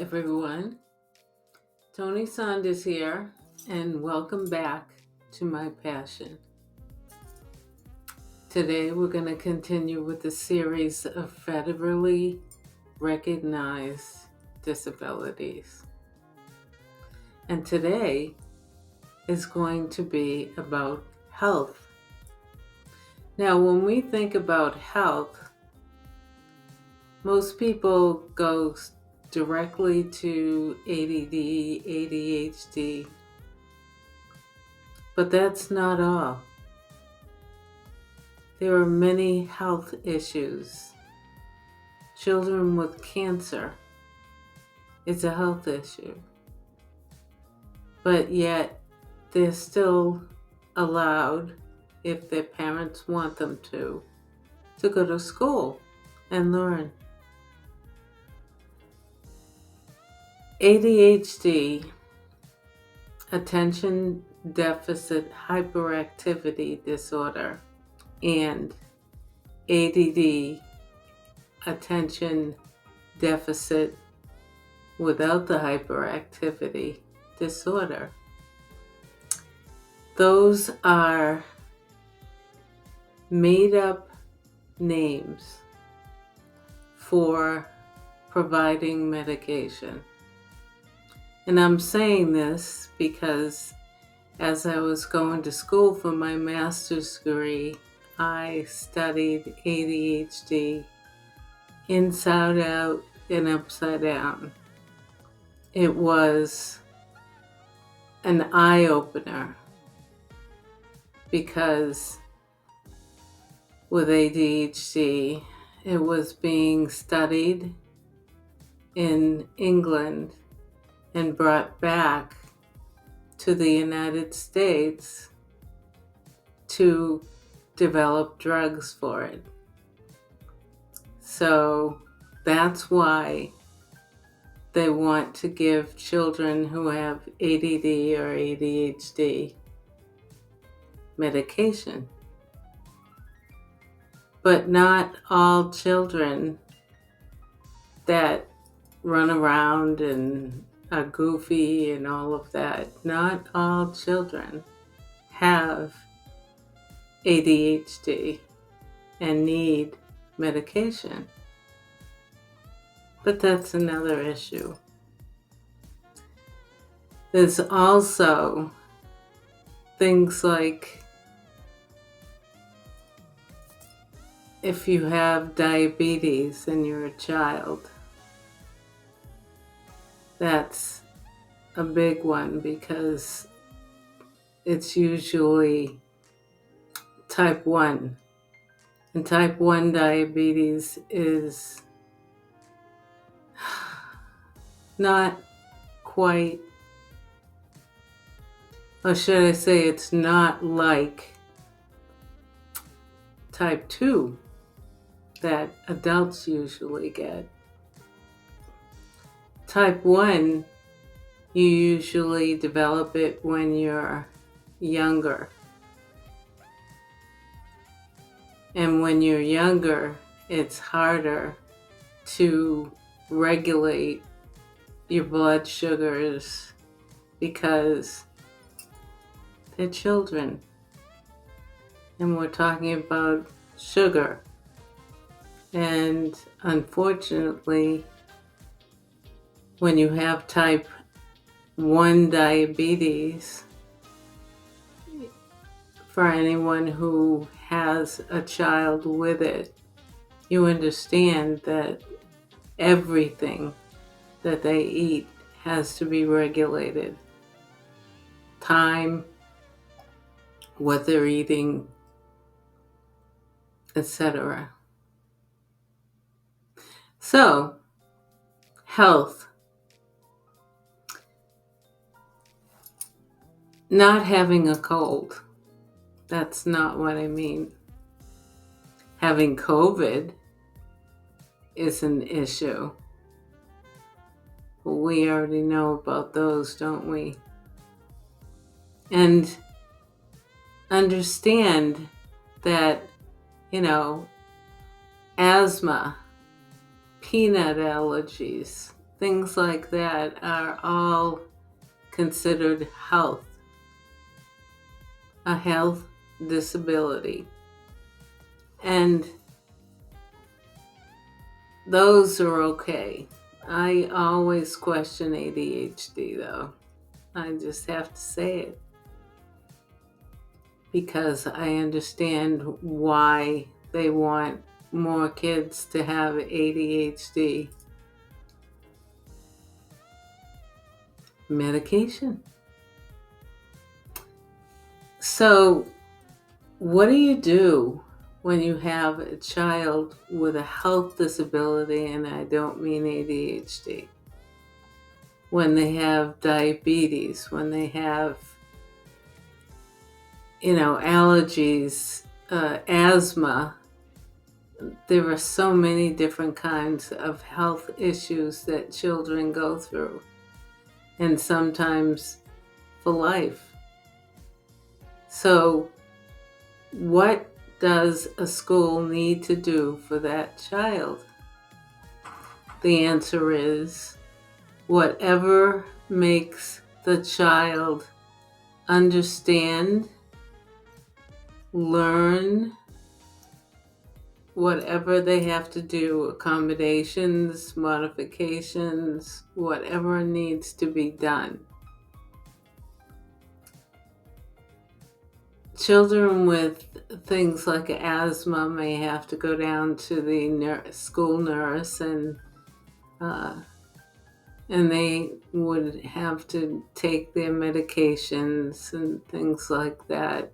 everyone. Toni Saunders here, and welcome back to my passion. Today we're going to continue with the series of federally recognized disabilities. And today is going to be about health. Now, when we think about health, most people go directly to ADD, ADHD, but that's not all. There are many health issues. Children with cancer is a health issue, but yet they're still allowed, if their parents want them to go to school and learn. ADHD, attention deficit hyperactivity disorder, and ADD, attention deficit without the hyperactivity disorder. Those are made up names for providing medication. And I'm saying this because as I was going to school for my master's degree, I studied ADHD inside out and upside down. It was an eye-opener because with ADHD, it was being studied in England and brought back to the United States to develop drugs for it. So that's why they want to give children who have ADD or ADHD medication. But not all children that run around and are goofy and all of that, not all children have ADHD and need medication. But that's another issue. There's also things like if you have diabetes and you're a child, that's a big one because it's usually type 1. And type 1 diabetes is not quite, or should I say it's not like type 2 that adults usually get. Type 1, you usually develop it when you're younger. And when you're younger, it's harder to regulate your blood sugars because they're children. And we're talking about sugar. And unfortunately, when you have type 1 diabetes, for anyone who has a child with it, you understand that everything that they eat has to be regulated. Time, what they're eating, etc. So, health. Not having a cold. That's not what I mean. Having COVID is an issue. We already know about those, don't we? And understand that, asthma, peanut allergies, things like that are all considered a health disability. And those are okay. I always question ADHD though. I just have to say it. Because I understand why they want more kids to have ADHD. Medication. So, what do you do when you have a child with a health disability, and I don't mean ADHD? When they have diabetes, when they have, allergies, asthma. There are so many different kinds of health issues that children go through, and sometimes for life. So, what does a school need to do for that child? The answer is whatever makes the child understand, learn, whatever they have to do, accommodations, modifications, whatever needs to be done. Children with things like asthma may have to go down to the school nurse, and they would have to take their medications and things like that.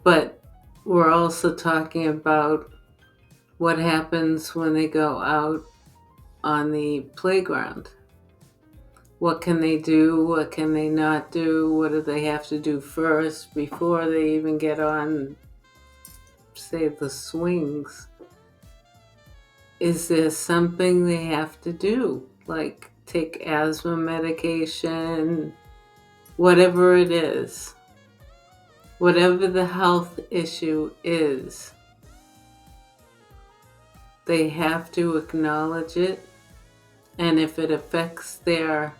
But we're also talking about what happens when they go out on the playground. What can they do? What can they not do? What do they have to do first before they even get on, say, the swings? Is there something they have to do? Like take asthma medication, whatever it is. Whatever the health issue is, they have to acknowledge it. And if it affects their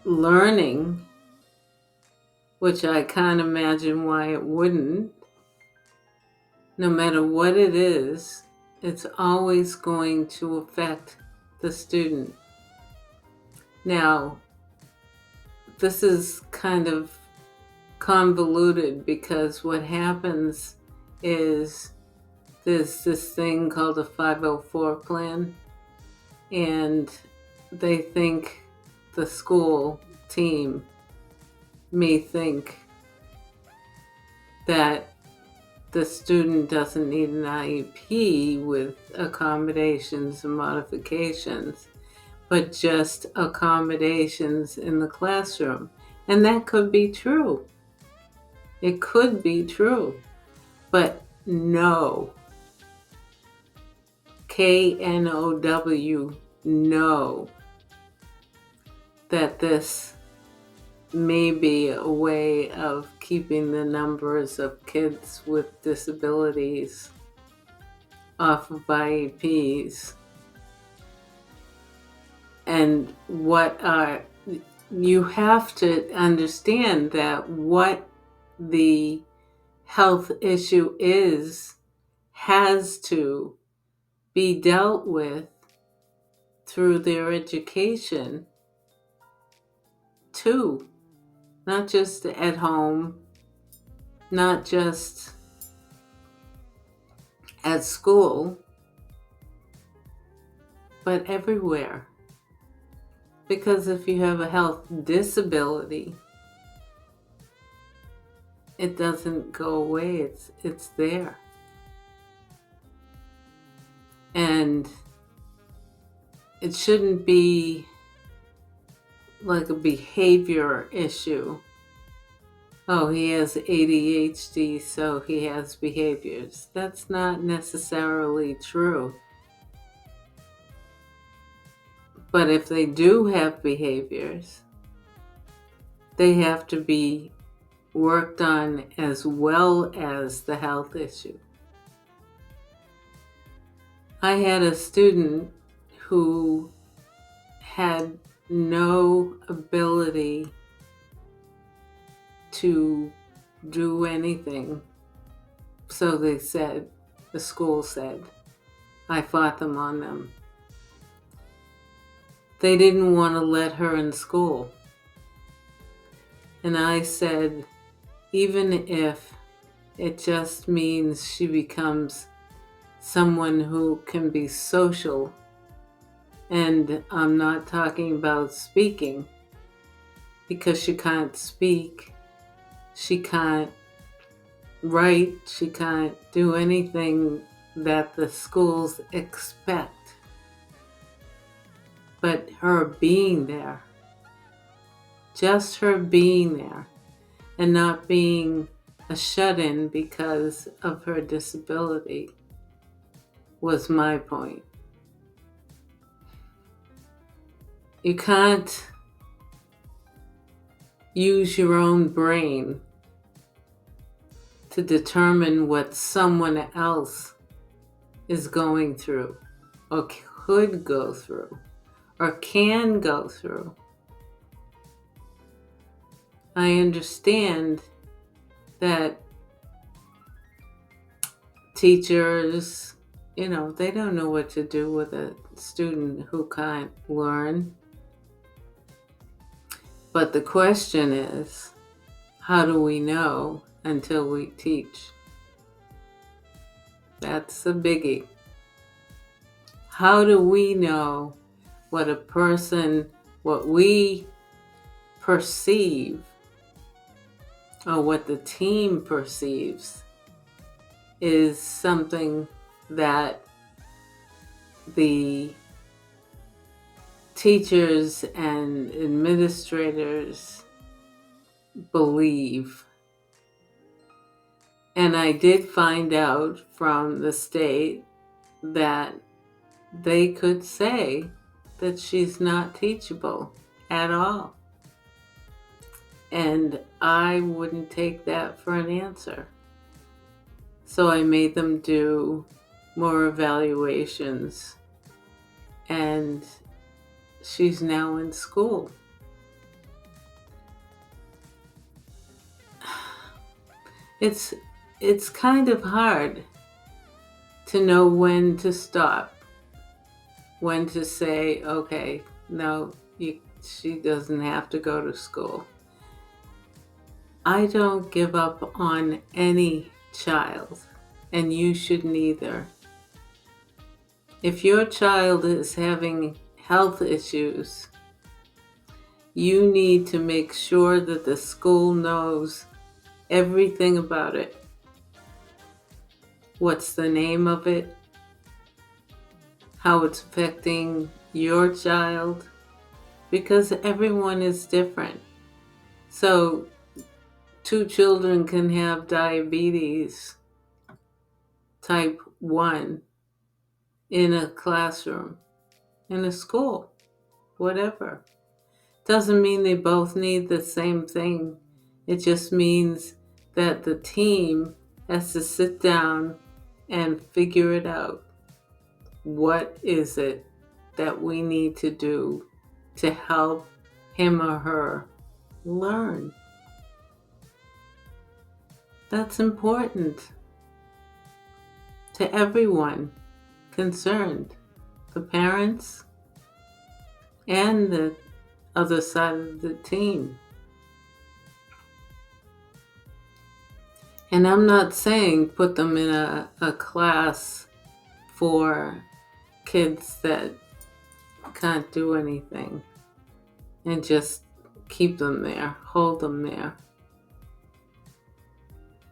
learning, which I can't imagine why it wouldn't, no matter what it is, it's always going to affect the student. Now, this is kind of convoluted because what happens is there's this thing called a 504 plan, and they think the school team may think that the student doesn't need an IEP with accommodations and modifications, but just accommodations in the classroom. And that could be true. It could be true. But no. KNOW, no. That this may be a way of keeping the numbers of kids with disabilities off of IEPs. And you have to understand that what the health issue has to be dealt with through their education too. Not just at home, not just at school, but everywhere. Because if you have a health disability, it doesn't go away, it's there. And it shouldn't be like a behavior issue. Oh, he has ADHD, so he has behaviors. That's not necessarily true. But if they do have behaviors, they have to be worked on as well as the health issue. I had a student who had no ability to do anything. So they said, the school said, I fought them on them. They didn't want to let her in school. And I said, even if it just means she becomes someone who can be social, and I'm not talking about speaking, because she can't speak, she can't write, she can't do anything that the schools expect. But her being there, just her being there, and not being a shut-in because of her disability, was my point. You can't use your own brain to determine what someone else is going through, or could go through, or can go through. I understand that teachers, they don't know what to do with a student who can't learn. But the question is, how do we know until we teach? That's a biggie. How do we know what we perceive, or what the team perceives, is something that the teachers and administrators believe? And I did find out from the state that they could say that she's not teachable at all. And I wouldn't take that for an answer. So I made them do more evaluations, and she's now in school. It's kind of hard to know when to stop, when to say, okay, no, she doesn't have to go to school. I don't give up on any child, and you shouldn't either. If your child is having health issues, you need to make sure that the school knows everything about it. What's the name of it? How it's affecting your child? Because everyone is different. So 2 children can have diabetes type 1 in a classroom, in a school, whatever. Doesn't mean they both need the same thing. It just means that the team has to sit down and figure it out. What is it that we need to do to help him or her learn? That's important to everyone concerned, the parents and the other side of the team. And I'm not saying put them in a class for kids that can't do anything and just keep them there, hold them there.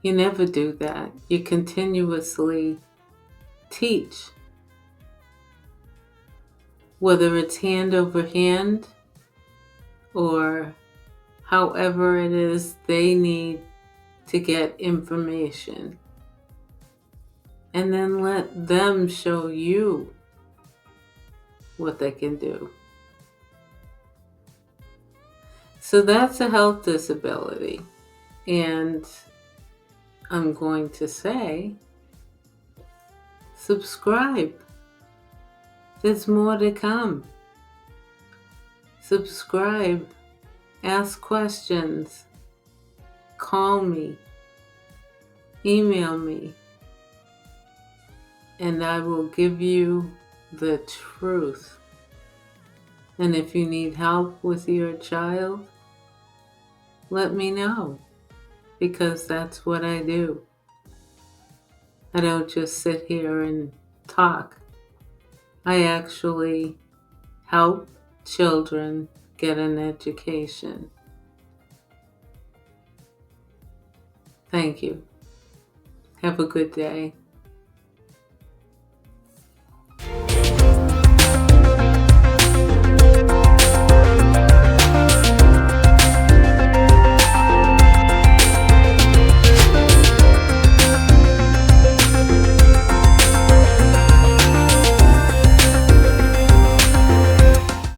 You never do that. You continuously teach. Whether it's hand over hand or however it is they need to get information. And then let them show you what they can do. So that's a health disability. And I'm going to say, subscribe. There's more to come. Subscribe, ask questions, call me, email me, and I will give you the truth. And if you need help with your child, let me know, because that's what I do. I don't just sit here and talk. I actually help children get an education. Thank you. Have a good day.